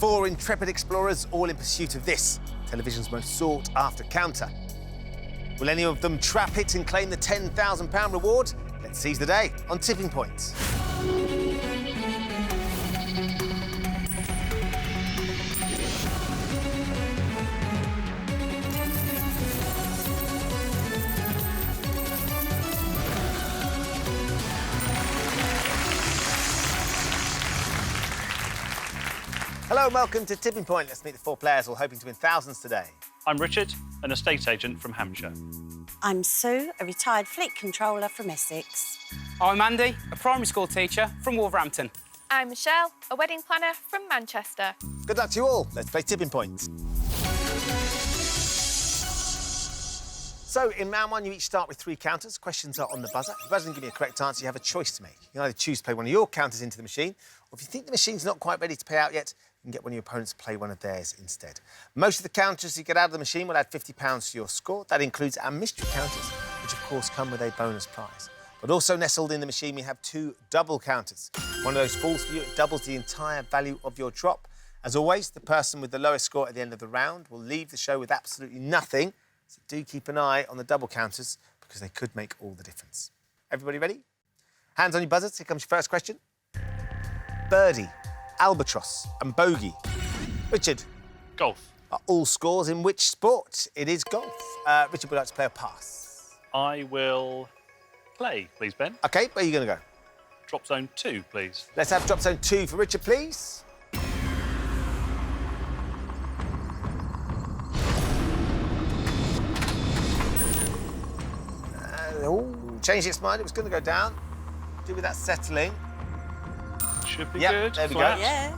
4 intrepid explorers, all in pursuit of this, television's most sought-after counter. Will any of them trap it and claim the £10,000 reward? Let's seize the day on Tipping Point. Hello and welcome to Tipping Point. Let's meet the 4 players all hoping to win thousands today. I'm Richard, an estate agent from Hampshire. I'm Sue, a retired fleet controller from Essex. I'm Andy, a primary school teacher from Wolverhampton. I'm Michelle, a wedding planner from Manchester. Good luck to you all. Let's play Tipping Point. So, in round 1, you each start with 3 counters. Questions are on the buzzer. If the buzzer doesn't give me a correct answer, you have a choice to make. You can either choose to play one of your counters into the machine, or if you think the machine's not quite ready to pay out yet, you can get one of your opponents to play one of theirs instead. Most of the counters you get out of the machine will add £50 to your score. That includes our mystery counters, which, of course, come with a bonus prize. But also nestled in the machine, we have 2 double counters. One of those falls for you, it doubles the entire value of your drop. As always, the person with the lowest score at the end of the round will leave the show with absolutely nothing. So do keep an eye on the double counters because they could make all the difference. Everybody ready? Hands on your buzzers. Here comes your first question. Birdie, albatross and bogey. Richard. Golf. Are all scores in which sport? It is golf. Richard would like to play a pass. I will play, please, Ben. OK, where are you going to go? Drop zone 2, please. Let's have drop zone 2 for Richard, please. Changed its mind. It was going to go down. Do with that settling. Should be Yep, good. there we Flat. go. Yeah.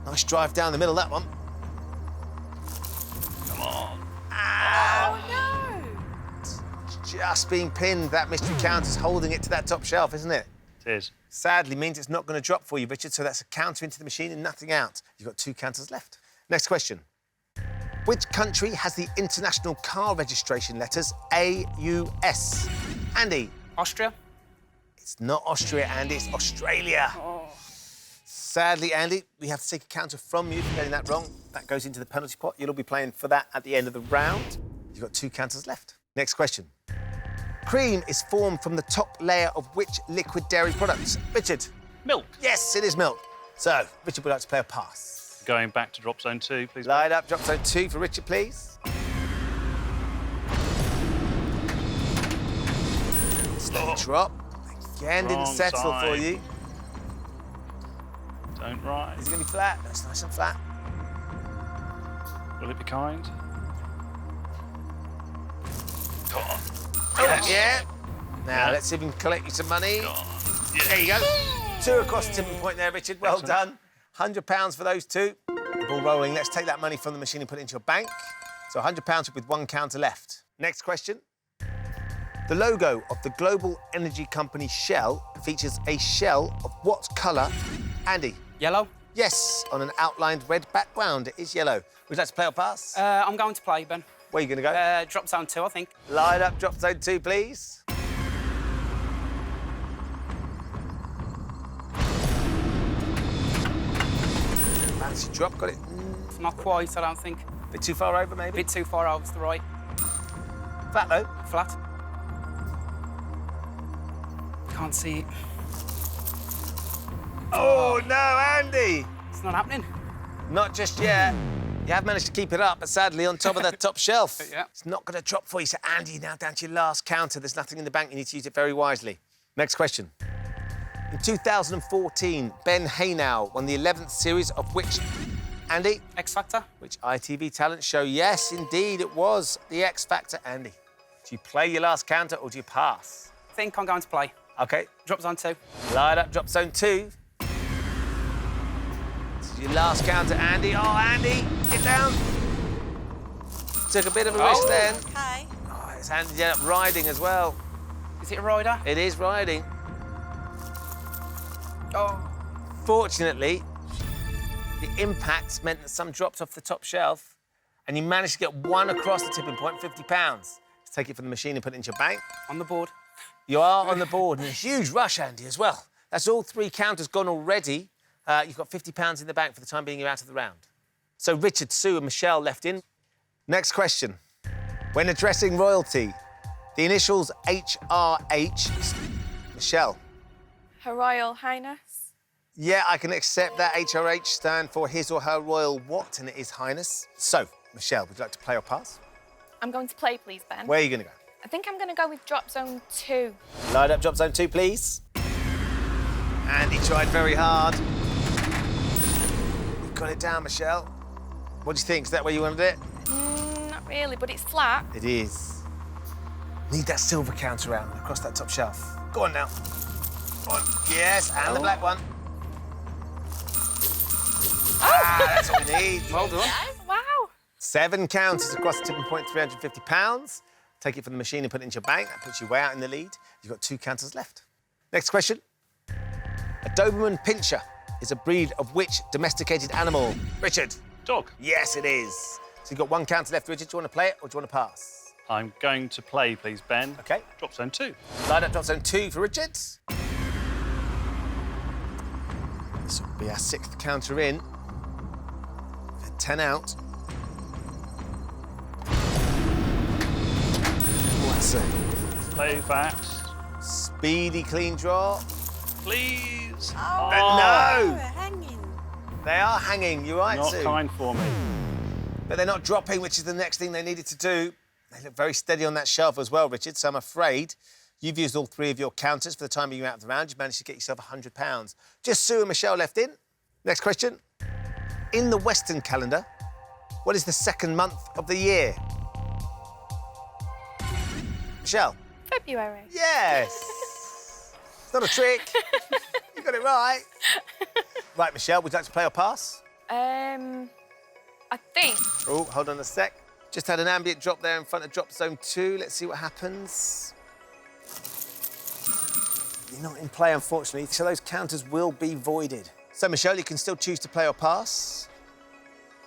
Nice drive down the middle, that one. Come on. Oh, no! Just being pinned. That mystery counter's holding it to that top shelf, isn't it? It is. Sadly means it's not going to drop for you, Richard, so that's a counter into the machine and nothing out. You've got 2 counters left. Next question. Which country has the international car registration letters AUS? Andy. Austria. It's not Austria, Andy, it's Australia. Oh. Sadly, Andy, we have to take a counter from you for getting that wrong. That goes into the penalty pot. You'll all be playing for that at the end of the round. You've got 2 counters left. Next question. Cream is formed from the top layer of which liquid dairy product? Richard. Milk. Yes, it is milk. So, Richard would like to play a pass. Going back to drop zone 2, please. Light up, drop zone 2 for Richard, please. Steady drop. Again, didn't Wrong settle side. for you. Don't rise. Is it going to be flat? That's nice and flat. Will it be kind? Come on. Oh, yeah. Now, Yeah. let's see if we can collect you some money. Come on. Yeah. There you go. 2 across the tipping point there, Richard. Well Excellent. done. £100 for those 2. Ball rolling. Let's take that money from the machine and put it into your bank. So £100 with 1 counter left. Next question. The logo of the global energy company Shell features a shell of what colour? Andy. Yellow. Yes, on an outlined red background. It is yellow. Would you like to play or pass? I'm going to play, Ben. Where are you going to go? Drop zone 2, I think. Line up, drop zone 2, please. Fancy drop, got it. Not quite, I don't think. Bit too far over, maybe? Bit too far over to the right. Flat, though. Flat. Can't see it. Oh, no, Andy! It's not happening. Not just yet. You have managed to keep it up, but sadly on top of that top shelf. Yeah. It's not going to drop for you. So, Andy, you're now down to your last counter. There's nothing in the bank. You need to use it very wisely. Next question. In 2014, Ben Haynow won the 11th series of which... Andy? X Factor. Which ITV talent show? Yes, indeed, it was the X Factor. Andy, do you play your last counter or do you pass? I think I'm going to play. OK. Drop zone 2. Light up, drop zone 2. This is your last counter, Andy. Oh, Andy, get down. Took a bit of a risk then. OK. Oh, it's ended up riding as well. Is it a rider? It is riding. Oh. Fortunately, the impact meant that some dropped off the top shelf and you managed to get 1 across the tipping point, £50. Let's take it from the machine and put it into your bank. On the board. You are on the board, and a huge rush, Andy, as well. That's all 3 counters gone already. You've got £50 in the bank for the time being you're out of the round. So Richard, Sue and Michelle left in. Next question. When addressing royalty, the initials HRH... Michelle. Her Royal Highness. Yeah, I can accept that. HRH stand for His or Her Royal what, and it is Highness. So, Michelle, would you like to play or pass? I'm going to play, please, Ben. Where are you going to go? I think I'm going to go with drop zone 2. Light up drop zone 2, please. Andy tried very hard. You've got it down, Michelle. What do you think? Is that where you wanted it? Not really, but it's flat. It is. Need that silver counter out across that top shelf. Go on now. Go on. Yes, and the black one. Ah, that's all we need. Well done. Wow. 7 counters across the tipping point, £350. Take it from the machine and put it into your bank. That puts you way out in the lead. You've got 2 counters left. Next question. A Doberman Pinscher is a breed of which domesticated animal? Richard. Dog. Yes, it is. So you've got 1 counter left. Richard, do you want to play it or do you want to pass? I'm going to play, please, Ben. OK. Drop zone 2. Light up drop zone 2 for Richard. This will be our 6th counter in. 10 out. Oh, that's a Play fast. speedy, clean draw. Please. No! We're hanging. They are hanging, you're right, Not Sue. kind for me. But they're not dropping, which is the next thing they needed to do. They look very steady on that shelf as well, Richard, so I'm afraid you've used all 3 of your counters for the time being out of the round. You've managed to get yourself £100. Just Sue and Michelle left in. Next question. In the Western calendar, what is the 2nd month of the year? Michelle? February. Yes! It's not a trick. You got it right. Right, Michelle, would you like to play or pass? I think. Oh, hold on a sec. Just had an ambient drop there in front of drop zone 2. Let's see what happens. You're not in play, unfortunately, so those counters will be voided. So, Michelle, you can still choose to play or pass.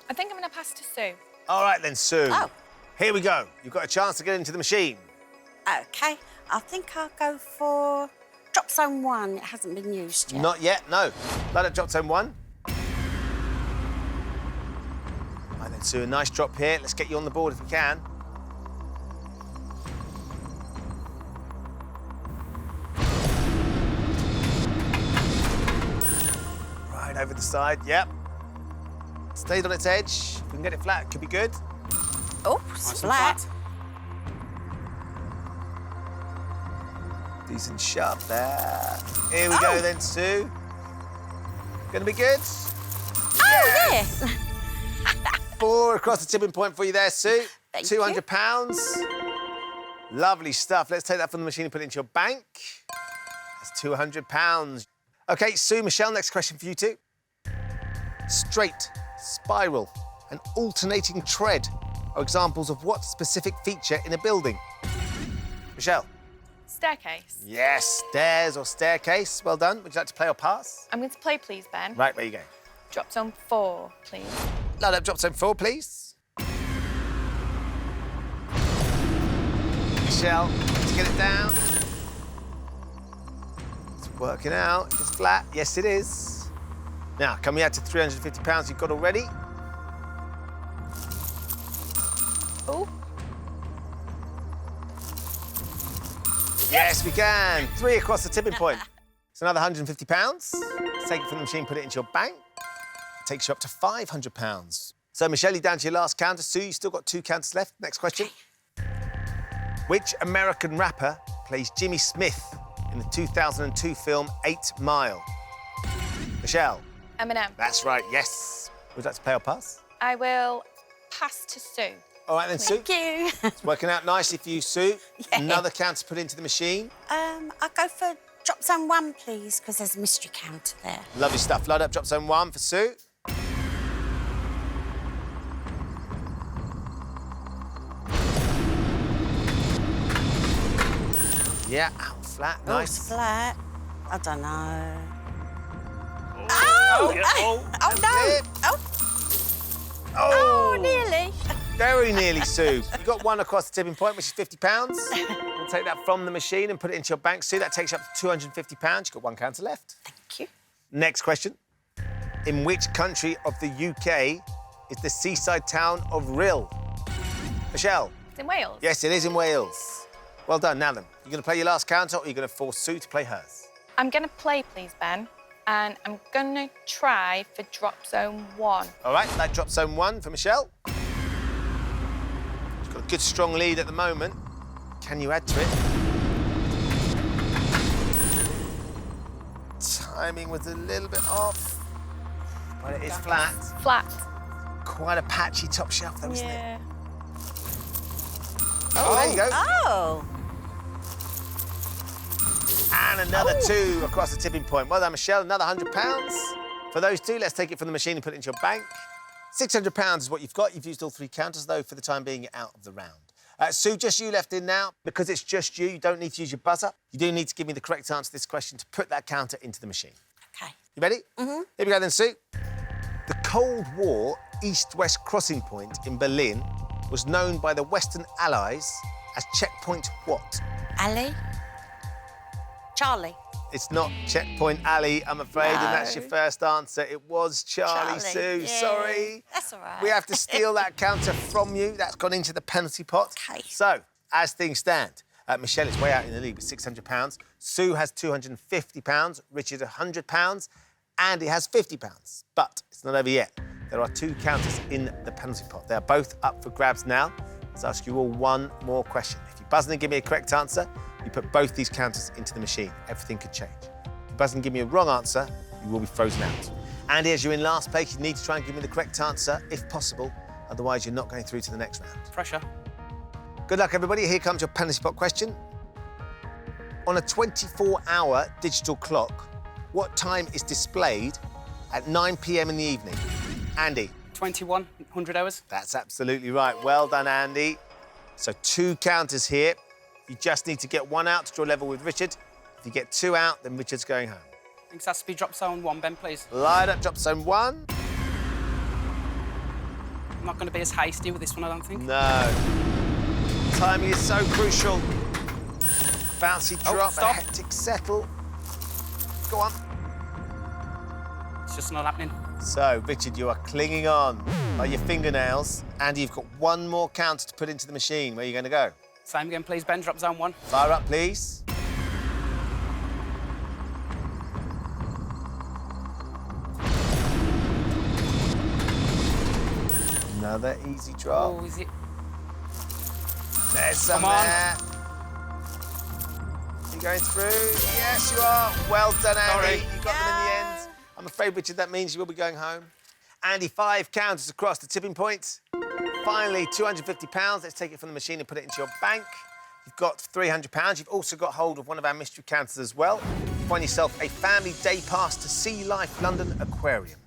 I think I'm going to pass to Sue. All right, then, Sue. Oh. Here we go. You've got a chance to get into the machine. OK, I think I'll go for drop zone 1. It hasn't been used yet. Not yet, no. Light up drop zone 1. Right, then, Sue, a nice drop here. Let's get you on the board if we can. Right, over the side, yep. Stayed on its edge. If we can get it flat, it could be good. Oh, it's Nice and flat. Decent shot there. Here we go then, Sue. Gonna be good. Oh, yes. 4 across the tipping point for you there, Sue. Thank you. £200. Lovely stuff. Let's take that from the machine and put it into your bank. That's £200. OK, Sue, Michelle, next question for you two. Straight, spiral and alternating tread are examples of what specific feature in a building? Michelle. Staircase. Yes, stairs or staircase. Well done. Would you like to play or pass? I'm going to play, please, Ben. Right, where you go? Drop zone 4, please. Light up drop zone 4, please. Michelle, let's get it down. It's working out. It's flat. Yes, it is. Now, can we add to £350 you've got already? Oh. Yes, we can. 3 across the tipping point. It's another £150. Let's take it from the machine, put it into your bank. It takes you up to £500. So, Michelle, you're down to your last counter. Sue, you've still got 2 counters left. Next question. Which American rapper plays Jimmy Smith in the 2002 film 8 Mile? Michelle. Eminem. That's right, yes. Would you like to play or pass? I will pass to Sue. All right, then, Sue. Thank you. It's working out nicely for you, Sue. Yeah. Another counter put into the machine. I'll go for drop zone 1, please, because there's a mystery counter there. Lovely stuff. Light up drop zone 1 for Sue. Yeah, out flat, Oh, nice. it's flat. I don't know. Oh! Yeah, oh. Oh, no. it. Oh, Oh, nearly. very nearly, Sue. You got 1 across the tipping point, which is £50. We'll take that from the machine and put it into your bank, Sue. That takes you up to £250. You've got 1 counter left. Thank you. Next question. In which country of the UK is the seaside town of Rhyl? Michelle? It's in Wales. Yes, it is in Wales. Well done. Now then, you're going to play your last counter or you're going to force Sue to play hers? I'm going to play, please, Ben. And I'm going to try for drop zone 1. All right, that drop zone 1 for Michelle. She's got a good, strong lead at the moment. Can you add to it? Timing was a little bit off, but it is flat. Flat. Quite a patchy top shelf, though, isn't it? Yeah. Oh, there you go. Oh. And another 2 across the tipping point. Well done, Michelle. Another £100. For those 2, let's take it from the machine and put it into your bank. £600 is what you've got. You've used all 3 counters, though, for the time being, you're out of the round. Sue, just you left in now. Because it's just you don't need to use your buzzer. You do need to give me the correct answer to this question to put that counter into the machine. OK. You ready? Mm-hmm. Here we go then, Sue. The Cold War East-West crossing point in Berlin was known by the Western Allies as checkpoint what? Ali? Charlie? It's not Checkpoint Ali, I'm afraid, and that's your No. first answer. It was Charlie, Sue. yeah. Sorry. That's all right. We have to steal that counter from you. That's gone into the penalty pot. OK. So, as things stand, Michelle is way out in the lead with £600. Sue has £250, Richard £100, Andy has £50. But it's not over yet. There are 2 counters in the penalty pot. They are both up for grabs now. Let's ask you all one more question. If you buzz in and give me a correct answer, you put both these counters into the machine. Everything could change. If you buzz in and give me a wrong answer, you will be frozen out. Andy, as you're in last place, you need to try and give me the correct answer, if possible. Otherwise, you're not going through to the next round. Pressure. Good luck, everybody. Here comes your penalty pot question. On a 24-hour digital clock, what time is displayed at 9 p.m. in the evening? Andy? 2100 hours. That's absolutely right. Well done, Andy. So 2 counters here. You just need to get 1 out to draw level with Richard. If you get 2 out, then Richard's going home. I think it has to be drop zone 1, Ben, please. Light up drop zone 1. I'm not going to be as hasty with this one, I don't think. No. Timing is so crucial. Bouncy drop, a stop. hectic settle. Go on. It's just not happening. So, Richard, you are clinging on by your fingernails. And you've got 1 more counter to put into the machine. Where are you going to go? Same again, please, Ben. Drop zone 1. Fire up, please. Another easy drop. Oh, is it? There's some Come on. there. You going through? Yes, you are. Well done, Andy. Sorry. You got them in the end. I'm afraid, Richard, that means you will be going home. Andy, 5 counters across the tipping point. Finally, £250. Let's take it from the machine and put it into your bank. You've got £300. You've also got hold of one of our mystery counters as well. You find yourself a family day pass to Sea Life London Aquarium.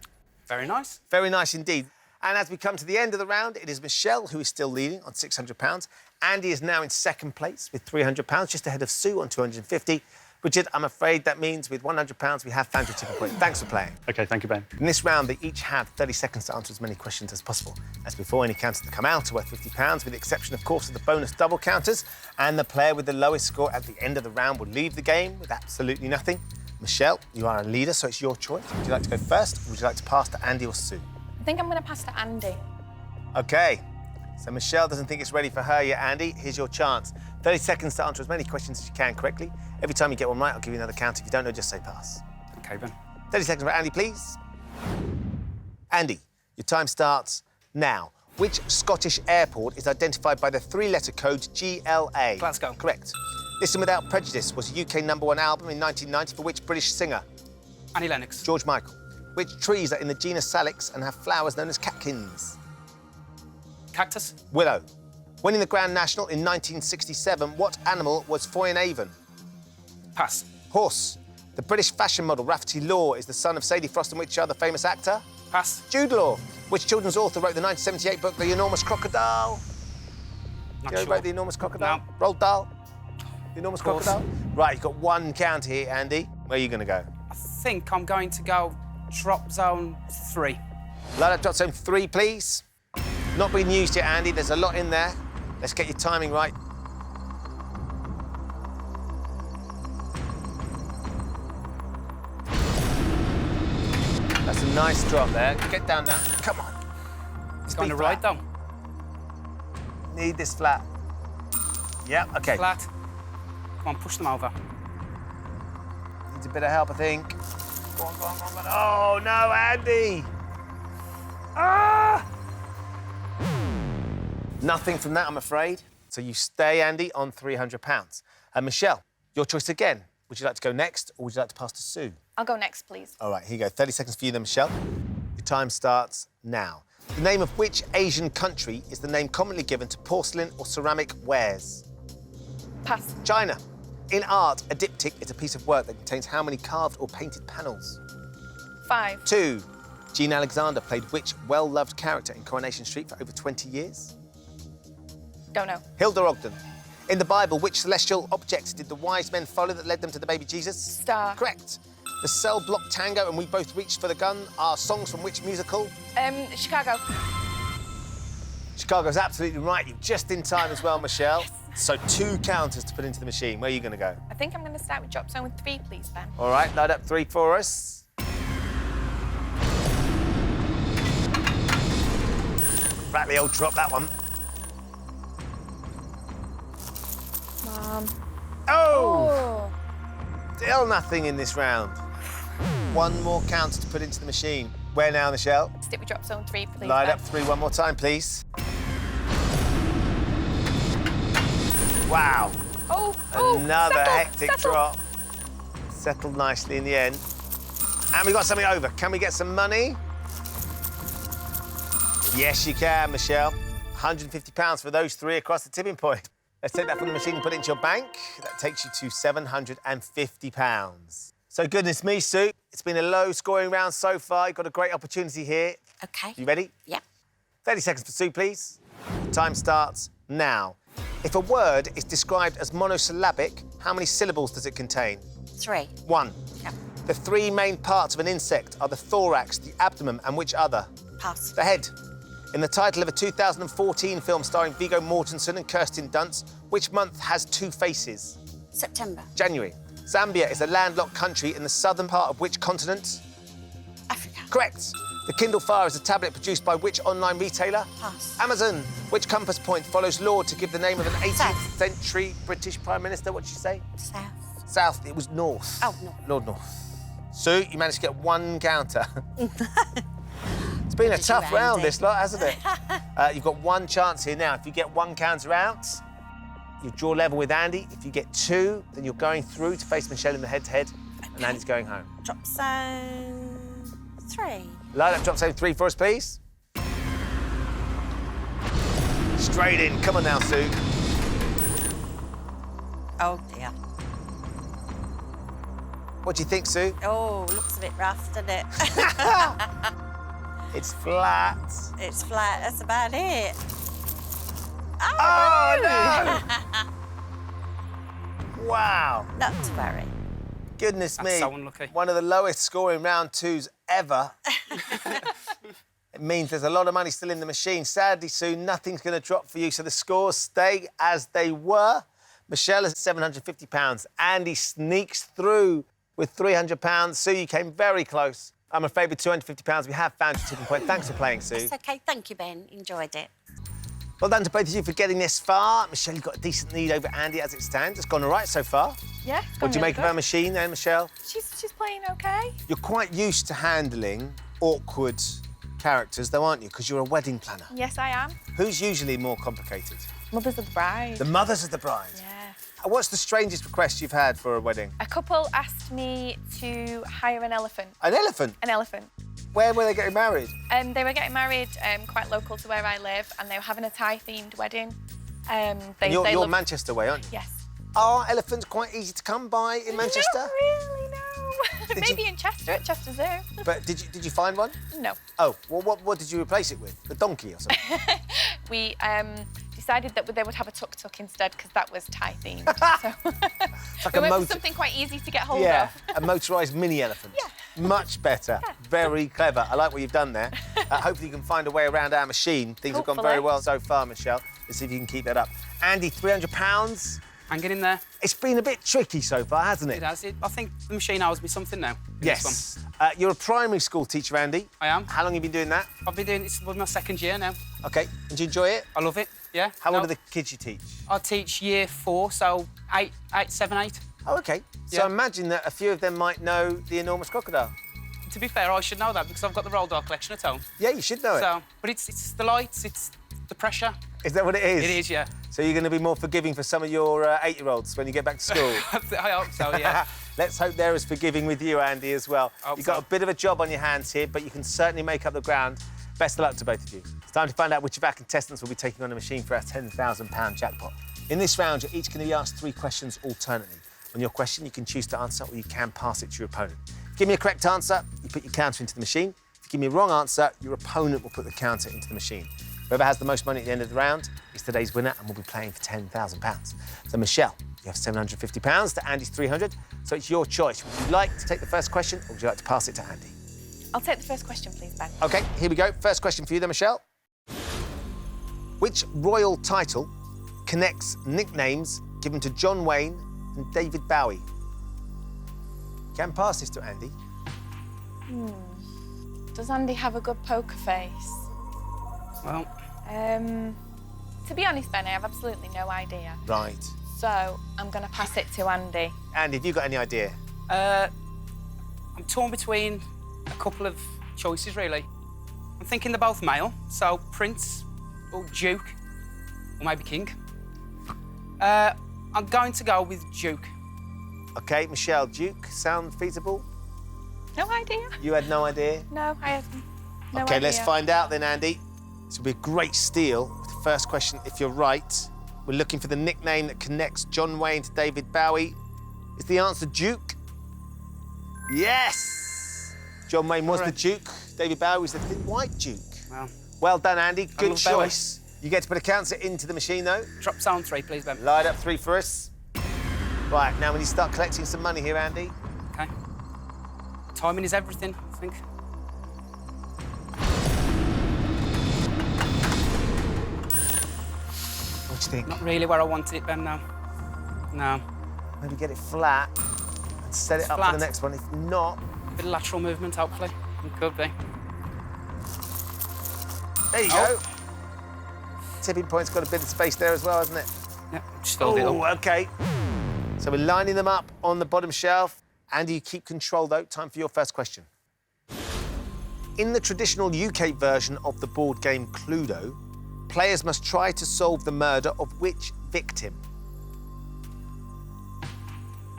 Very nice. Very nice indeed. And as we come to the end of the round, it is Michelle who is still leading on £600. Andy is now in second place with £300, just ahead of Sue on £250. Richard, I'm afraid that means with £100, we have found your tipping point. Thanks for playing. OK, thank you, Ben. In this round, they each have 30 seconds to answer as many questions as possible. As before, any counters that come out are worth £50, with the exception, of course, of the bonus double counters. And the player with the lowest score at the end of the round will leave the game with absolutely nothing. Michelle, you are a leader, so it's your choice. Would you like to go first, or would you like to pass to Andy or Sue? I think I'm going to pass to Andy. OK. So Michelle doesn't think it's ready for her yet, Andy. Here's your chance. 30 seconds to answer as many questions as you can correctly. Every time you get one right, I'll give you another counter. If you don't know, just say pass. OK, Ben. 30 seconds for Andy, please. Andy, your time starts now. Which Scottish airport is identified by the 3-letter code GLA? Glasgow. Correct. Listen Without Prejudice was a UK #1 album in 1990 for which British singer? Annie Lennox. George Michael. Which trees are in the genus Salix and have flowers known as catkins? Cactus. Willow. Winning the Grand National in 1967, what animal was Foyne-Avon? Pass. Horse. The British fashion model Rafferty Law is the son of Sadie Frost and which other famous actor? Pass. Jude Law. Which children's author wrote the 1978 book The Enormous Crocodile? Not You know who sure. wrote The Enormous Crocodile? No. Roald Dahl? The Enormous Of course. Crocodile? Right, you've got 1 count here, Andy. Where are you going to go? I think I'm going to go drop zone 3. Light up dot zone 3, please. Not being used yet, Andy. There's a lot in there. Let's get your timing right. That's Nice drop there. Get down now. Come on. It's going to right though. Need this flat. Yep, OK. Flat. Come on, push them over. Needs a bit of help, I think. Go on, go on, go on. Oh, no, Andy! Ah! Nothing from that, I'm afraid. So you stay, Andy, on £300. And Michelle, your choice again. Would you like to go next, or would you like to pass to Sue? I'll go next, please. All right, here you go. 30 seconds for you then, Michelle. Your time starts now. The name of which Asian country is the name commonly given to porcelain or ceramic wares? Pass. China. In art, a diptych is a piece of work that contains how many carved or painted panels? 5. 2. Jean Alexander played which well-loved character in Coronation Street for over 20 years? Don't know. Hilda Ogden. In the Bible, which celestial object did the wise men follow that led them to the baby Jesus? Star. Correct. The Cell Block Tango and We Both Reached for the Gun are songs from which musical? Chicago. Chicago's absolutely right. You're just in time as well, Michelle. Yes. So 2 counters to put into the machine. Where are you going to go? I think I'm going to start with drop zone with 3, please, Ben. All right, load up 3 for us. Rattly old drop, that one. Oh! Still nothing in this round. 1 more counter to put into the machine. Where now, Michelle? Stick with drop zone 3, please. Line Ben. up 3 one more time, please. Wow. Another hectic drop. Settled nicely in the end. And we got something over. Can we get some money? Yes, you can, Michelle. £150 for those 3 across the tipping point. Let's take that from the machine and put it into your bank. That takes you to £750. So, goodness me, Sue, it's been a low-scoring round so far. You've got a great opportunity here. OK. You ready? Yeah. 30 seconds for Sue, please. Time starts now. If a word is described as monosyllabic, how many syllables does it contain? 3. 1. Yep. The 3 main parts of an insect are the thorax, the abdomen, and which other? Pass. The head. In the title of a 2014 film starring Viggo Mortensen and Kirsten Dunst, which month has 2 faces? September. January. Zambia is a landlocked country in the southern part of which continent? Africa. Correct. The Kindle Fire is a tablet produced by which online retailer? Pass. Amazon. Which compass point follows Lord to give the name of an 18th South. century British Prime Minister? What did she say? South. South. It was north. Oh, no. Lord North. Sue, you managed to get 1 counter. It's been a tough round, this lot, hasn't it? You've got 1 chance here now. If you get 1 counter out, you draw level with Andy. If you get 2, then you're going through to face Michelle in the head-to-head, and Andy's going home. Drop zone 3. Line up drop zone 3 for us, please. Straight in. Come on now, Sue. Oh, dear. What do you think, Sue? Oh, looks a bit rough, doesn't it? It's flat. It's flat. That's about it. Oh, no! Wow. Not to worry. Goodness That's me. so unlucky. One of the lowest scoring round 2s ever. It means there's a lot of money still in the machine. Sadly, Sue, nothing's going to drop for you, so the scores stay as they were. Michelle is £750. Andy sneaks through with £300. Sue, you came very close. I'm afraid with £250, we have found your tipping point. Thanks for playing, Sue. It's OK. Thank you, Ben. Enjoyed it. Well done to both of you for getting this far. Michelle, you've got a decent lead over Andy as it stands. It's gone all right so far. Yeah, it's What gone do you really make of good. our machine then, Michelle? She's playing OK. You're quite used to handling awkward characters, though, aren't you? Because you're a wedding planner. Yes, I am. Who's usually more complicated? Mothers of the bride. The mothers of the bride. Yeah. What's the strangest request you've had for a wedding? A couple asked me to hire an elephant. An elephant? An elephant. Where were they getting married? They were getting married quite local to where I live, and they were having a Thai-themed wedding. You're love- Manchester way, aren't you? Yes. Are elephants quite easy to come by in Manchester? Not really, no. Maybe you- in Chester, at Chester Zoo. But did you find one? No. Oh, well, what did you replace it with? A donkey or something? We decided that they would have a tuk-tuk instead because that was Thai-themed. So Like we a went for motor. something quite easy to get hold Yeah, of. a motorised mini elephant. Yeah. Much better. Yeah. Very clever. I like what you've done there. Hopefully you can find a way around our machine. Things have gone Hopefully. very well so far, Michelle. Let's see if you can keep that up. Andy, £300. hanging in there. It's been a bit tricky so far, hasn't it? It has. I think the machine owes me something now. in Yes. this You're a primary school teacher, Andy. I am. How long have you been doing that? I've been doing this for my 2nd year now. OK. And do you enjoy it? I love it, yeah. How old are the kids you teach? I teach year 4, so 7, 8. Oh, OK. So Yeah. imagine that a few of them might know the enormous crocodile. To be fair, I should know that because I've got the Roald Dahl collection at home. Yeah, you should know it. So, but it's the lights, it's the pressure. Is that what it is? It is, yeah. So you're going to be more forgiving for some of your 8-year-olds when you get back to school? I hope so, yeah. Let's hope they're as forgiving with you, Andy, as well. You've got a bit of a job on your hands here, but you can certainly make up the ground. Best of luck to both of you. It's time to find out which of our contestants will be taking on a machine for our £10,000 jackpot. In this round, you're each going to be asked 3 questions alternately. On your question, you can choose to answer or you can pass it to your opponent. Give me a correct answer, you put your counter into the machine. If you give me a wrong answer, your opponent will put the counter into the machine. Whoever has the most money at the end of the round is today's winner and will be playing for £10,000. So, Michelle, you have £750 to Andy's 300. So it's your choice. Would you like to take the first question or would you like to pass it to Andy? I'll take the first question, please, Ben. OK, here we go. First question for you then, Michelle. Which royal title connects nicknames given to John Wayne and David Bowie? Can pass this to Andy. Does Andy have a good poker face? Well, To be honest, Ben, I have absolutely no idea. Right. So I'm going to pass it to Andy. Andy, have you got any idea? I'm torn between a couple of choices, really. I'm thinking they're both male, so Prince or Duke, or maybe King. I'm going to go with Duke. OK, Michelle, Duke, sound feasible? No idea. You had no idea? No, I have no idea. OK, let's find out then, Andy. This will be a great steal with the first question. If you're right, we're looking for the nickname that connects John Wayne to David Bowie. Is the answer Duke? Yes! John Wayne was the Duke. David Bowie was the thin white Duke. Well, Well done, Andy. Good love Bowie. choice. You get to put a counter into the machine, though. drop zone 3, please, Ben. Light up 3 for us. Right, now we need to start collecting some money here, Andy. OK. Timing is everything, I think. What do you think? Not really where I wanted it, Ben, now. No. Maybe get it flat and set it up for Flat. the next one. If not, A bit of lateral movement, hopefully. It could be. there you go. Tipping point's got a bit of space there as well, hasn't it? Yeah, just filled it up. Oh, OK. So we're lining them up on the bottom shelf. Andy, you keep control, though. Time for your first question. In the traditional UK version of the board game Cluedo, players must try to solve the murder of which victim?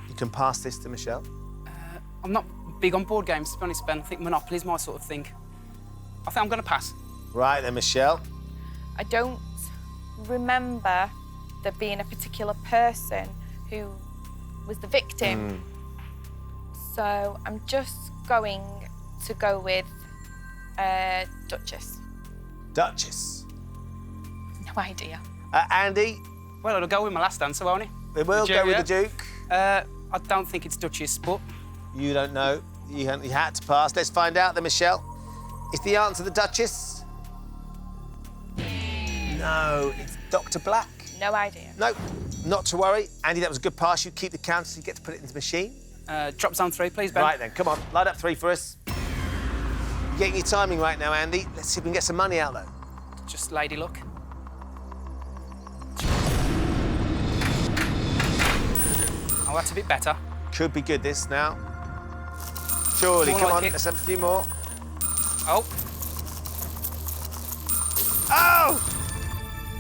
You can pass this to Michelle. I'm not big on board games, to be honest, Ben. I think Monopoly's my sort of thing. I think I'm going to pass. Right then, Michelle. I don't remember there being a particular person who was the victim. So I'm just going to go with Duchess. Duchess. No idea. Andy, Well, it'll go with my last answer, won't it? we will The go Duke, with the Duke. I don't think it's Duchess, but You don't know. You had to pass. Let's find out then, Michelle. Is the answer the Duchess? No, it's Dr. Black. No idea. No, not to worry. Andy, that was a good pass. You keep the counter so you get to put it into the machine. drop zone 3, please, Ben. Right then, come on. Light up 3 for us. You're getting your timing right now, Andy. Let's see if we can get some money out, though. Just lady luck. Oh, that's a bit better. Could be good, this, now. Surely, More come like on. it. Let's have a few more. Oh, Oh!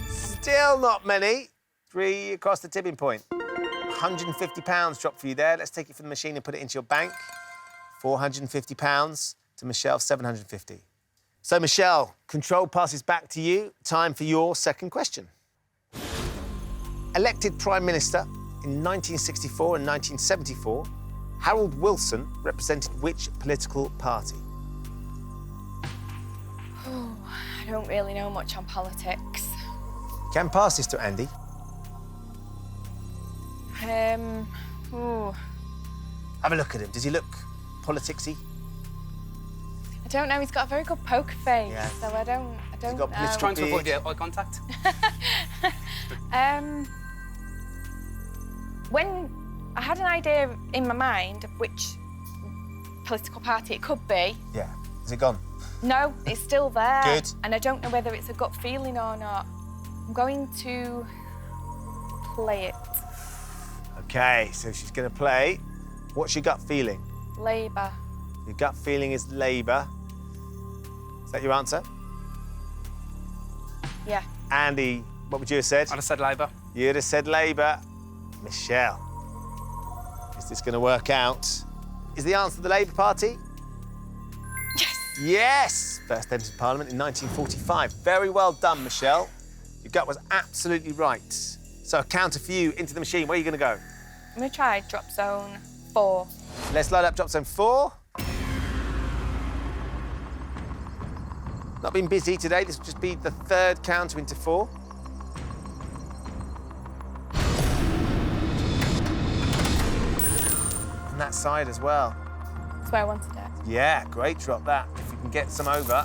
Still not many. 3 across the tipping point. £150 dropped for you there. Let's take it from the machine and put it into your bank. £450 to Michelle, £750. So, Michelle, control passes back to you. Time for your second question. Elected Prime Minister in 1964 and 1974, Harold Wilson represented which political party? I don't really know much on politics. Can pass this to Andy. Ooh, Have a look at him. Does he look politicsy? I don't know. He's got a very good poker face, Yeah. so I don't got know. political- trying to avoid Beard. eye contact. When I had an idea in my mind of which political party it could be. Yeah. Is it gone? No, it's still there. Good. And I don't know whether it's a gut feeling or not. I'm going to play it. OK, so she's going to play. What's your gut feeling? Labour. Your gut feeling is Labour. Is that your answer? Yeah. Andy, what would you have said? I'd have said Labour. You'd have said Labour. Michelle, is this going to work out? Is the answer the Labour Party? Yes. Yes! First entered Parliament in 1945. Very well done, Michelle. Your gut was absolutely right. So a counter for you into the machine. Where are you going to go? I'm going to try drop zone 4. Let's load up drop zone 4. Not been busy today. This will just be the third counter into 4. And that side as well. That's where I wanted it. Yeah, great drop that. If you can get some over.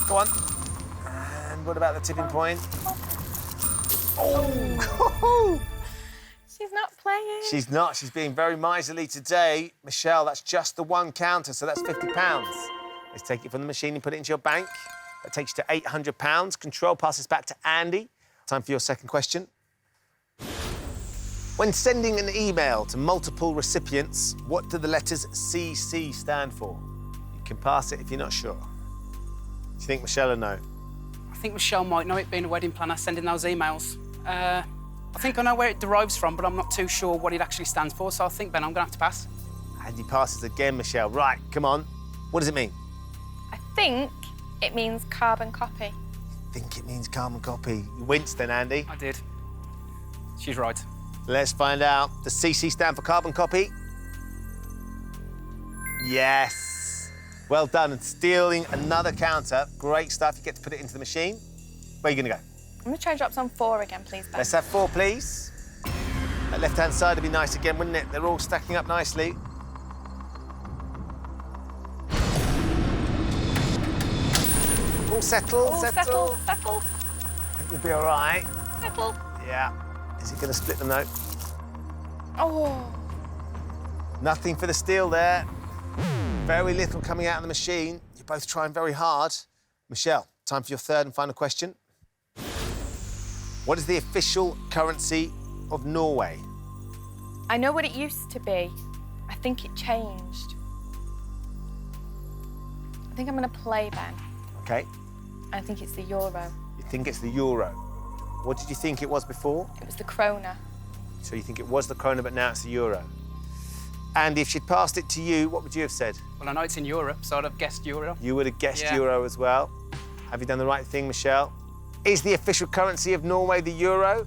Go on. And what about the tipping point? Oh! She's not playing. She's not. She's being very miserly today. Michelle, that's just the one counter, so that's £50. Let's take it from the machine and put it into your bank. That takes you to £800. Control passes back to Andy. Time for your second question. When sending an email to multiple recipients, what do the letters CC stand for? You can pass it if you're not sure. Do you think Michelle will know? I think Michelle might know it, being a wedding planner, sending those emails. I think I know where it derives from, but I'm not too sure what it actually stands for, so I think, Ben, I'm going to have to pass. Andy passes again, Michelle. Right, come on. What does it mean? I think it means carbon copy. I think it means carbon copy. You winced then, Andy. I did. She's right. Let's find out. Does CC stand for carbon copy? Yes. Well done. And stealing another counter. Great stuff. You get to put it into the machine. Where are you going to go? I'm going to try drop zone 4 again, please, Ben. Let's have 4, please. That left-hand side would be nice again, wouldn't it? They're all stacking up nicely. All settle, Oh, settle, settle, I think you'll be all right. settle. Yeah. Is it going to split them, though? Oh. Nothing for the steal there. Very little coming out of the machine. You're both trying very hard. Michelle, time for your third and final question. What is the official currency of Norway? I know what it used to be. I think it changed. I think I'm going to play, Ben. OK. I think it's the euro. You think it's the euro. What did you think it was before? It was the krona. So you think it was the krona, but now it's the euro. And if she'd passed it to you, what would you have said? Well, I know it's in Europe, so I'd have guessed euro. You would have guessed Yeah. euro as well. Have you done the right thing, Michelle? Is the official currency of Norway the euro?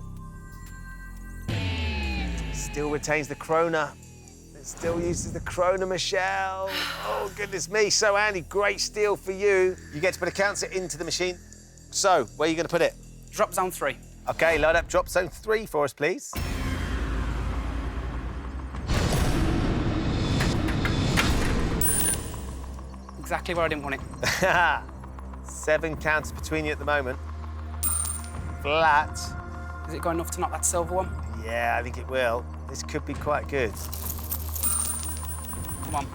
Still retains the krona. It still uses the krona, Michelle. Oh, goodness me. So, Andy, great steal for you. You get to put a counter into the machine. So, where are you going to put it? Drop zone 3. OK, load up drop zone 3 for us, please. Exactly where I didn't want it. 7 counters between you at the moment. Flat. Is it going enough to knock that silver one? Yeah, I think it will. This could be quite good. Come on.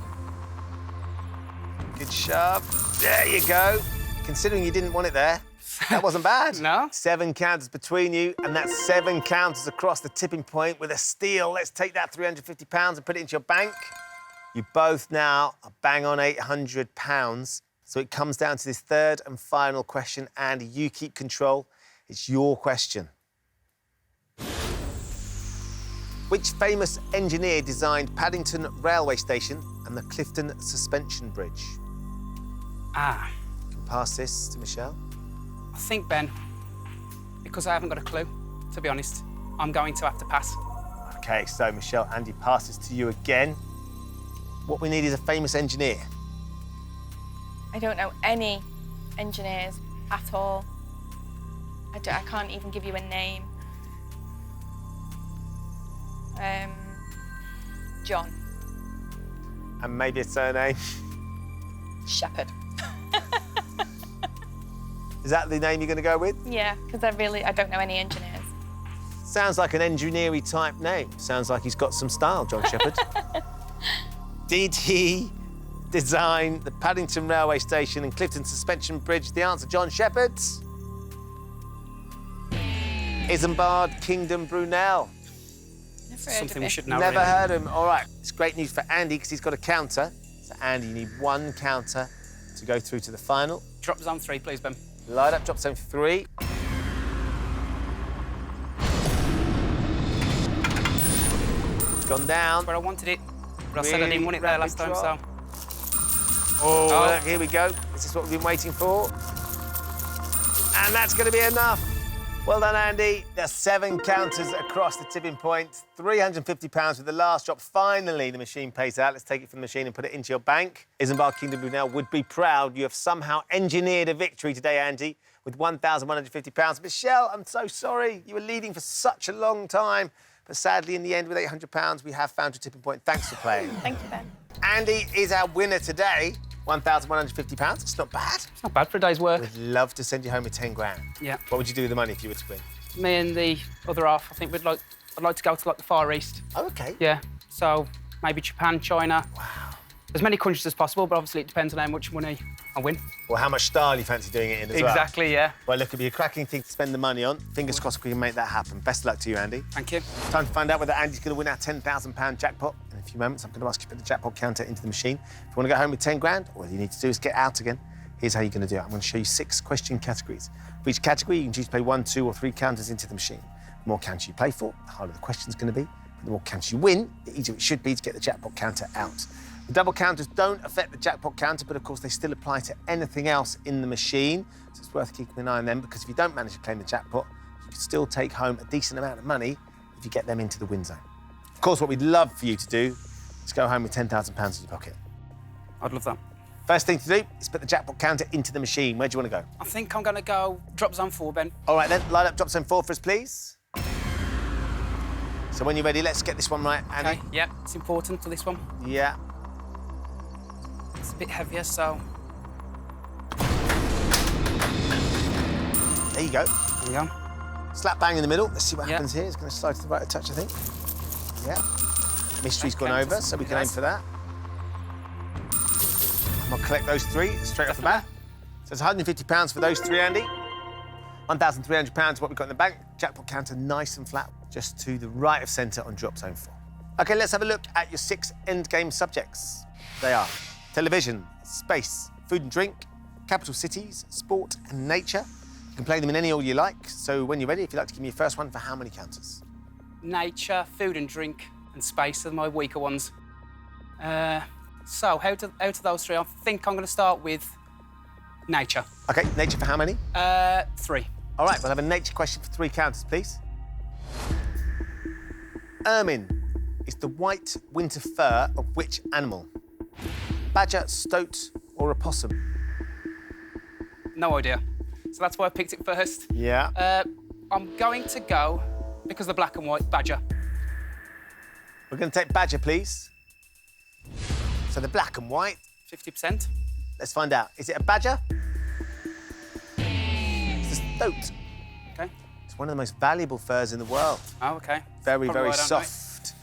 Good shove. There you go. Considering you didn't want it there, that wasn't bad. No. 7 counters between you, and that's 7 counters across the tipping point with a steal. Let's take that £350 and put it into your bank. You both now are bang on £800. So it comes down to this third and final question, and you keep control. It's your question. Which famous engineer designed Paddington Railway Station and the Clifton Suspension Bridge? Ah, You can pass this to Michelle. I think, Ben, because I haven't got a clue, to be honest, I'm going to have to pass. OK, so Michelle, Andy passes to you again. What we need is a famous engineer. I don't know any engineers at all. I can't even give you a name. John. And maybe a surname. Shephard. Is that the name you're going to go with? Yeah, because I don't know any engineers. Sounds like an engineering type name. Sounds like he's got some style, John Shephard. Did he design the Paddington Railway Station and Clifton Suspension Bridge? The answer, John Shephard. Isambard Kingdom Brunel. Never heard Something of we it. should know. Never really. heard him. All right, it's great news for Andy because he's got a counter. So Andy, you need one counter to go through to the final. Drop zone 3, please, Ben. Light up, drop zone 3. Gone down. Where I wanted it. But I said I didn't want it there last time, so... Oh, look, here we go. This is what we've been waiting for. And that's going to be enough. Well done, Andy. There's 7 counters across the tipping point. £350 with the last drop. Finally, the machine pays out. Let's take it from the machine and put it into your bank. Isambard Kingdom Brunel would be proud. You have somehow engineered a victory today, Andy, with £1,150. Michelle, I'm so sorry. You were leading for such a long time. But sadly, in the end, with £800, we have found your tipping point. Thanks for playing. Thank you, Ben. Andy is our winner today. £1,150. It's not bad. It's not bad for a day's work. We'd love to send you home with 10 grand. Yeah. What would you do with the money if you were to win? Me and the other half, I think I'd like to go to, like, the Far East. Oh, OK. Yeah, so maybe Japan, China. Wow. As many countries as possible, but obviously it depends on how much money I win. Well, how much style you fancy doing it in as well. Exactly, yeah. Well, look, it'd be a cracking thing to spend the money on. Fingers crossed we can make that happen. Best of luck to you, Andy. Thank you. Time to find out whether Andy's going to win our £10,000 jackpot. In a few moments, I'm going to ask you to put the jackpot counter into the machine. If you want to go home with 10 grand, all you need to do is get out again. Here's how you're going to do it. I'm going to show you 6 question categories. For each category, you can choose to play 1, 2, or 3 counters into the machine. The more counters you play for, the harder the question's going to be. The more counters you win, the easier it should be to get the jackpot counter out. The double counters don't affect the jackpot counter, but of course they still apply to anything else in the machine. So it's worth keeping an eye on them, because if you don't manage to claim the jackpot, you can still take home a decent amount of money if you get them into the win zone. Of course, what we'd love for you to do is go home with £10,000 in your pocket. I'd love that. First thing to do is put the jackpot counter into the machine. Where do you want to go? I think I'm going to go drop zone 4, Ben. All right, then, line up drop zone 4 for us, please. So when you're ready, let's get this one right, Andy. Okay, yeah, it's important for this one. Yeah. It's a bit heavier, so... There you go. There we go. Slap bang in the middle. Let's see what Yeah. happens here. It's going to slide to the right a touch, I think. Yeah. Mystery's Okay, gone over, just so we do can aim that. for that. I'll collect those 3 straight off the bat. So it's £150 for those 3, Andy. £1,300 is what we've got in the bank. Jackpot counter nice and flat, just to the right of centre on drop zone 4. OK, let's have a look at your 6 endgame subjects. They are television, space, food and drink, capital cities, sport and nature. You can play them in any order you like. So when you're ready, if you'd like to give me your first one, for how many counters? Nature, food and drink, and space are my weaker ones. So, out of those 3, I think I'm going to start with nature. OK, nature for how many? 3. All right, we'll have a nature question for 3 counters, please. Ermine is the white winter fur of which animal? Badger, stoat, or opossum? No idea. So that's why I picked it first. Yeah. I'm going to go, because of the black and white, badger. We're going to take badger, please. So the black and white. 50%. Let's find out. Is it a badger? It's a stoat. OK. It's one of the most valuable furs in the world. Oh, OK. Very, Probably very why I don't know it. soft.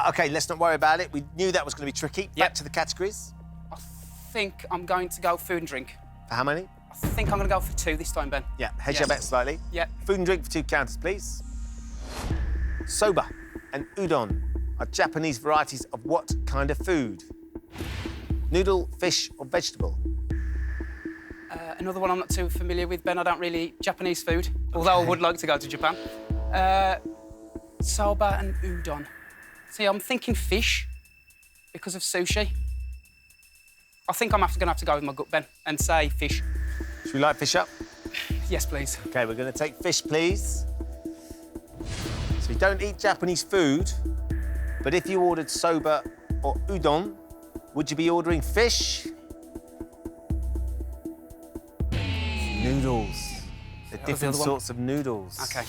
OK, let's not worry about it. We knew that was going to be tricky. Yep. Back to the categories. I think I'm going to go food and drink. For how many? I think I'm going to go for 2 this time, Ben. Yeah, hedge Yeah. your bet slightly. Yeah. Food and drink for 2 counters, please. Soba and udon are Japanese varieties of what kind of food? Noodle, fish, or vegetable? Another one I'm not too familiar with, Ben. I don't really eat Japanese food, although I would like to go to Japan. Soba and udon. See, I'm thinking fish because of sushi. I think I'm going to have to go with my gut, Ben, and say fish. Should we light fish up? Yes, please. OK, we're going to take fish, please. So you don't eat Japanese food, but if you ordered soba or udon, would you be ordering fish? Noodles. The was the different other one. sorts of noodles. OK.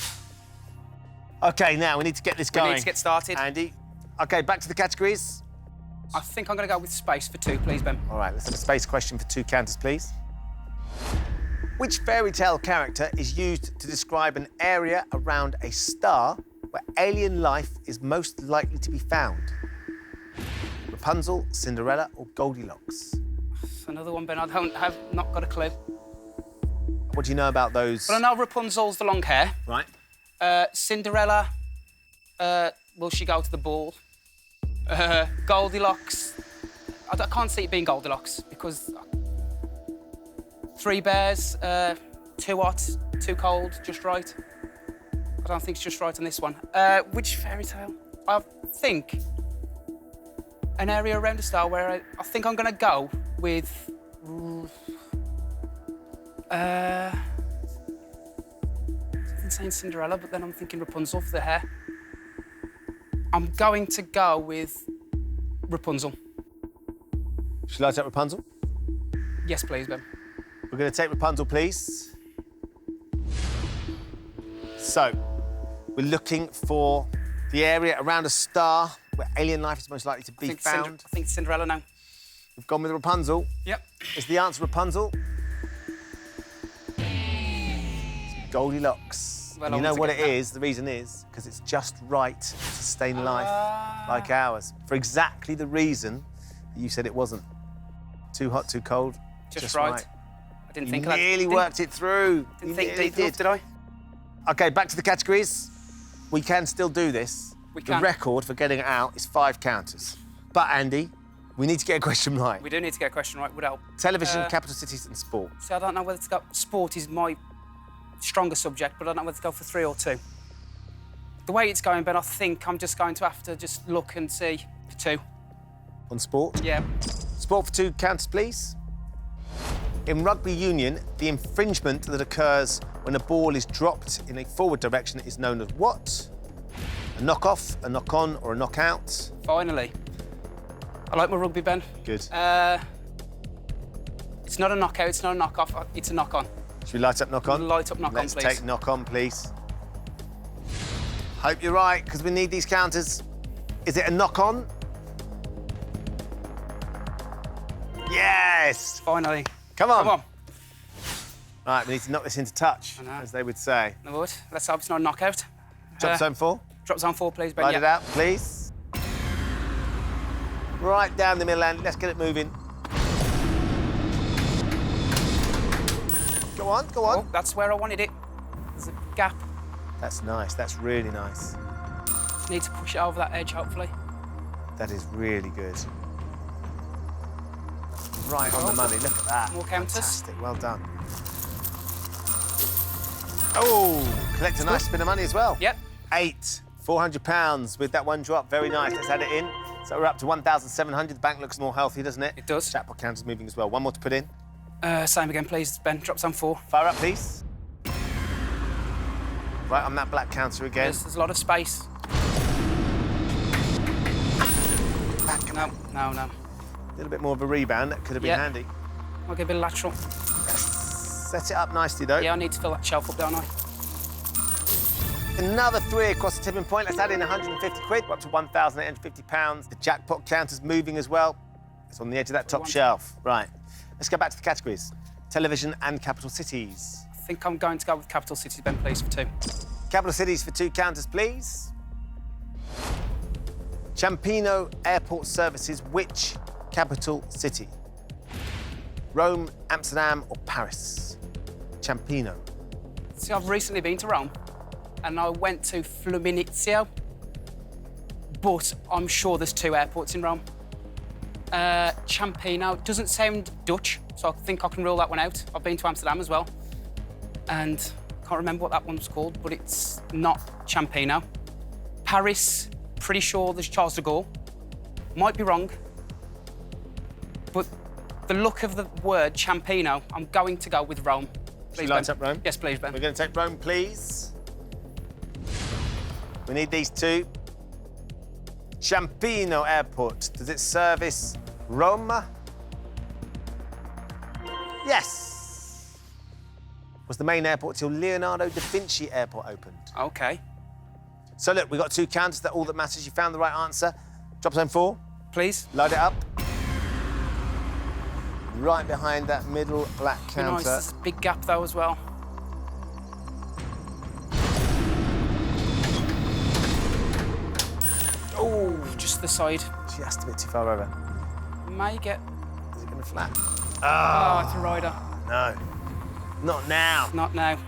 OK, now we need to get this We going. need to get started. Andy. OK, back to the categories. I think I'm going to go with space for 2, please, Ben. All right, let's have a space question for 2 counters, please. Which fairy tale character is used to describe an area around a star where alien life is most likely to be found? Rapunzel, Cinderella, or Goldilocks? Another one, Ben. I've not got a clue. What do you know about those? But I know Rapunzel's the long hair. Right. Cinderella, will she go to the ball? Goldilocks, I can't see it being Goldilocks because 3 bears, too hot, too cold, just right. I don't think it's just right on this one. Which fairy tale? I think an area around a star where I think I'm going to go with... I'm saying Cinderella, but then I'm thinking Rapunzel for the hair. I'm going to go with Rapunzel. Should I take Rapunzel? Yes, please, Ben. We're going to take Rapunzel, please. So, we're looking for the area around a star where alien life is most likely to be found. I think Cinderella now. We've gone with Rapunzel. Yep. Is the answer Rapunzel? It's Goldilocks. Well, And you know what it is? The reason is because it's just right to sustain life like ours. For exactly the reason that you said it wasn't. Too hot, too cold. Just right. I didn't think You of that. nearly worked it through. Didn't You think nearly deep enough, did I? OK, back to the categories. We can still do this. We The can. record for getting it out is 5 counters. But, Andy, we need to get a question right. We do need to get a question right, would help. Television, capital cities and sport. See, I don't know whether to go... Sport is my stronger subject, but I don't know whether to go for 3 or 2. The way it's going, Ben, I think I'm just going to have to just look and see for 2. On sport? Yeah. Sport for 2 counters, please. In rugby union, the infringement that occurs when a ball is dropped in a forward direction is known as what? A knock-off, a knock-on, or a knock-out? Finally. I like my rugby, Ben. Good. It's not a knockout, it's not a knock-off, it's a knock-on. Should we light up knock-on? Light up knock-on, Let's please. take knock-on, please. Hope you're right, because we need these counters. Is it a knock-on? Yes! Finally. Come on. Come on. Right, we need to knock this into touch, I know. as they would say. No wood. Let's hope it's not a knockout. Drop zone 4. Drop zone 4, please, Ben. Light yeah. it out, please. Right down the middle end. Let's get it moving. Go on, go on. Oh, that's where I wanted it. There's a gap. That's nice. That's really nice. Need to push it over that edge, hopefully. That is really good. Right on the money. Look at that. More counters. Fantastic. Well done. Oh, collect a nice spin of money as well. Yep. 8. £400 with that one drop. Very nice. Let's add it in. So we're up to 1,700. The bank looks more healthy, doesn't it? It does. Jackpot counter's moving as well. One more to put in. Same again, please, Ben. Drop zone 4. Fire up, please. Right on that black counter again. There's a lot of space. Back. No, no, no. A little bit more of a rebound. That could have been Yeah. handy. I'll get a bit of lateral. Set it up nicely, though. Yeah, I need to fill that shelf up, don't I? Another 3 across the tipping point. Let's add in 150 quid. We're up to £1,850. The jackpot counter's moving as well. It's on the edge of that top shelf. Right. Let's go back to the categories. Television and capital cities. I think I'm going to go with capital cities, Ben, please, for 2. Capital cities for 2 counters, please. Ciampino Airport services which capital city? Rome, Amsterdam, or Paris? Ciampino. See, I've recently been to Rome, and I went to Fluminense, but I'm sure there's 2 airports in Rome. Ciampino doesn't sound Dutch, so I think I can rule that one out. I've been to Amsterdam as well, and can't remember what that one was called, but it's not Ciampino. Paris, pretty sure there's Charles de Gaulle. Might be wrong, but the look of the word Ciampino, I'm going to go with Rome. Should we Please, light Ben. up Rome? Yes, please, Ben. We're going to take Rome, please. We need these 2. Ciampino Airport. Does it service Rome? Yes. Was the main airport till Leonardo da Vinci Airport opened. OK. So look, we've got 2 counters. That's all that matters. You found the right answer. Drop zone 4. Please. Load it up. Right behind that middle black counter. Nice. There's a big gap, though, as well. Oh, Just the side. just a bit too far over. May get... Is it going to flat? Oh, it's a rider. No. Not now. Not now.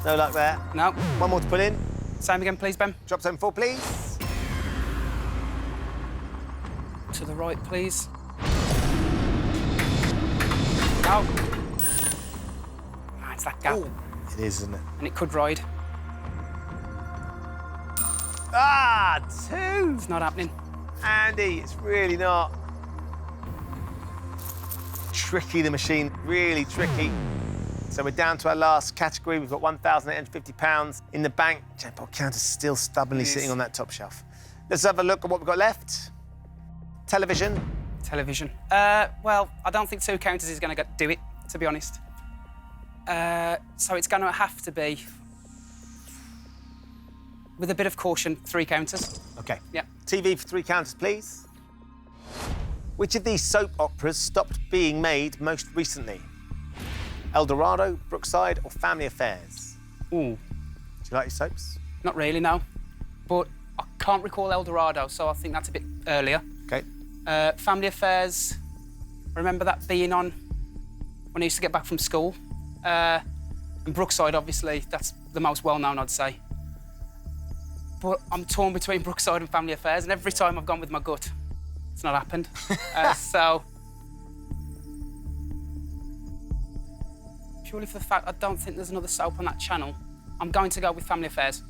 No luck there. No. One more to put in. Same again, please, Ben. Drop zone 4, please. To the right, please. No. Ah, it's that gap. Ooh. It is, isn't it? And it could ride. Ah, 2. It's not happening. Andy, it's really not. Tricky, the machine, really tricky. So we're down to our last category. We've got £1,850 in the bank. Jackpot counter's still stubbornly sitting on that top shelf. Let's have a look at what we've got left. Television. Television. Well, I don't think 2 counters is going to do it, to be honest. So it's going to have to be, with a bit of caution, 3 counters. OK. Yeah. TV for 3 counters, please. Which of these soap operas stopped being made most recently? El Dorado, Brookside, or Family Affairs? Ooh. Do you like your soaps? Not really, no. But I can't recall El Dorado, so I think that's a bit earlier. OK. Family Affairs, I remember that being on when I used to get back from school. And Brookside, obviously, that's the most well-known, I'd say. But I'm torn between Brookside and Family Affairs, and every time I've gone with my gut, it's not happened. So, purely for the fact I don't think there's another soap on that channel, I'm going to go with Family Affairs.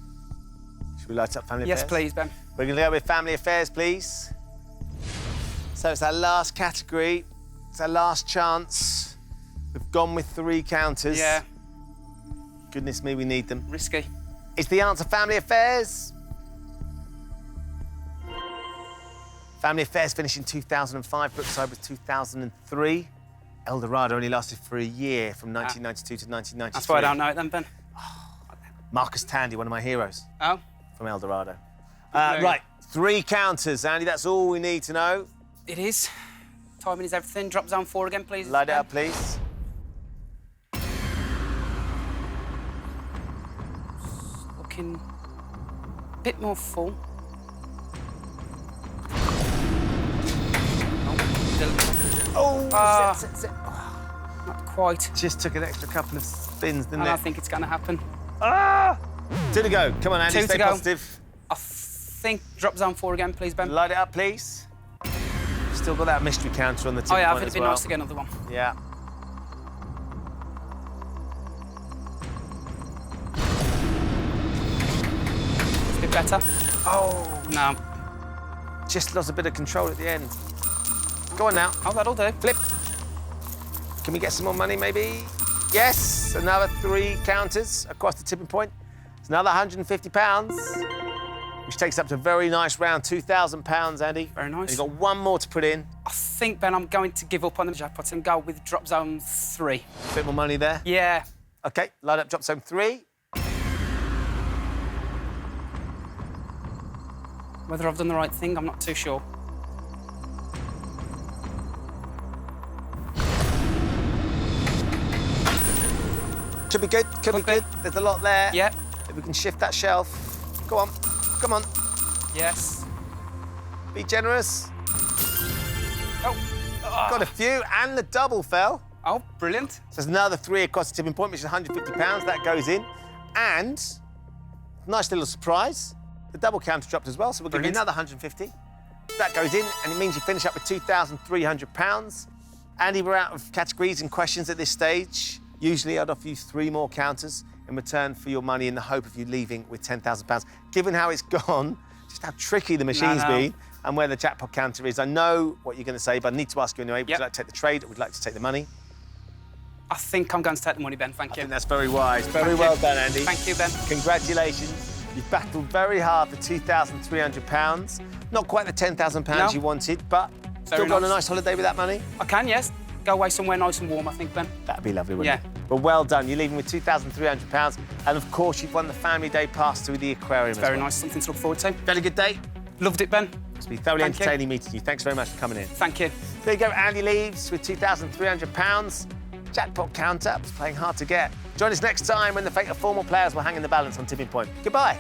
Should we light up Family Yes, Affairs? please, Ben. We're going to go with Family Affairs, please. So it's our last category. It's our last chance. We've gone with 3 counters. Yeah. Goodness me, we need them. Risky. Is the answer Family Affairs? Family Affairs finished in 2005. Brookside was 2003. El Dorado only lasted for a year, from 1992 to 1993. That's why I don't know it then, Ben. Marcus Tandy, one of my heroes, Oh? from El Dorado. No. Right, 3 counters, Andy. That's all we need to know. It is. Timing is everything. Drop zone 4 again, please. Light it Ben. up, please. Looking a bit more full. Oh, sit. Not quite. Just took an extra couple of spins, didn't And I it? think it's going to happen. 2 to go. Come on, Andy, 2 to stay go. positive. I think drop zone 4 again, please, Ben. Light it up, please. Still got that mystery counter on the tip Oh, yeah, point it'd as be well. nice to get another one. Yeah. It's a bit better. Oh, No. just lost a bit of control at the end. Go on now. Oh, that'll do. Flip. Can we get some more money, maybe? Yes, another 3 counters across the tipping point. It's another £150, which takes up to a very nice round, £2,000, Andy. Very nice. And you've got 1 more to put in. I think, Ben, I'm going to give up on the jackpot and go with drop zone 3. A bit more money there. Yeah. OK, light up drop zone 3. Whether I've done the right thing, I'm not too sure. Could be good, could be good. There's a lot there. Yeah. If we can shift that shelf. Go on, come on. Yes. Be generous. Oh. Got a few, and the double fell. Oh, brilliant. So there's another 3 across the tipping point, which is £150. That goes in. And, nice little surprise, the double counter dropped as well, so we'll give you Brilliant. another 150. That goes in, and it means you finish up with £2,300. Andy, we're out of categories and questions at this stage. Usually I'd offer you 3 more counters in return for your money in the hope of you leaving with £10,000. Given how it's gone, just how tricky the machine's been, and where the jackpot counter is, I know what you're going to say, but I need to ask you anyway. Would you like to take the trade, or would you like to take the money? I think I'm going to take the money, Ben. Thank I you. think that's very wise. Very Thank well you. done, Andy. Thank you, Ben. Congratulations. You've battled very hard for £2,300. Not quite the £10,000 No. you wanted, but still Very got on a nice. nice holiday with that money? I can, yes. Go away somewhere nice and warm, I think, Ben. That'd be lovely, wouldn't Yeah. it? Well, well done. You're leaving with £2,300. And, of course, you've won the family day pass to the aquarium as Very well. nice, something to look forward to. Had a good day? Loved it, Ben. It's been thoroughly Thank you. entertaining meeting you. Thanks very much for coming in. Thank you. There you go. Andy leaves with £2,300. Jackpot counter playing hard to get. Join us next time when the fate of formal players will hang in the balance on Tipping Point. Goodbye.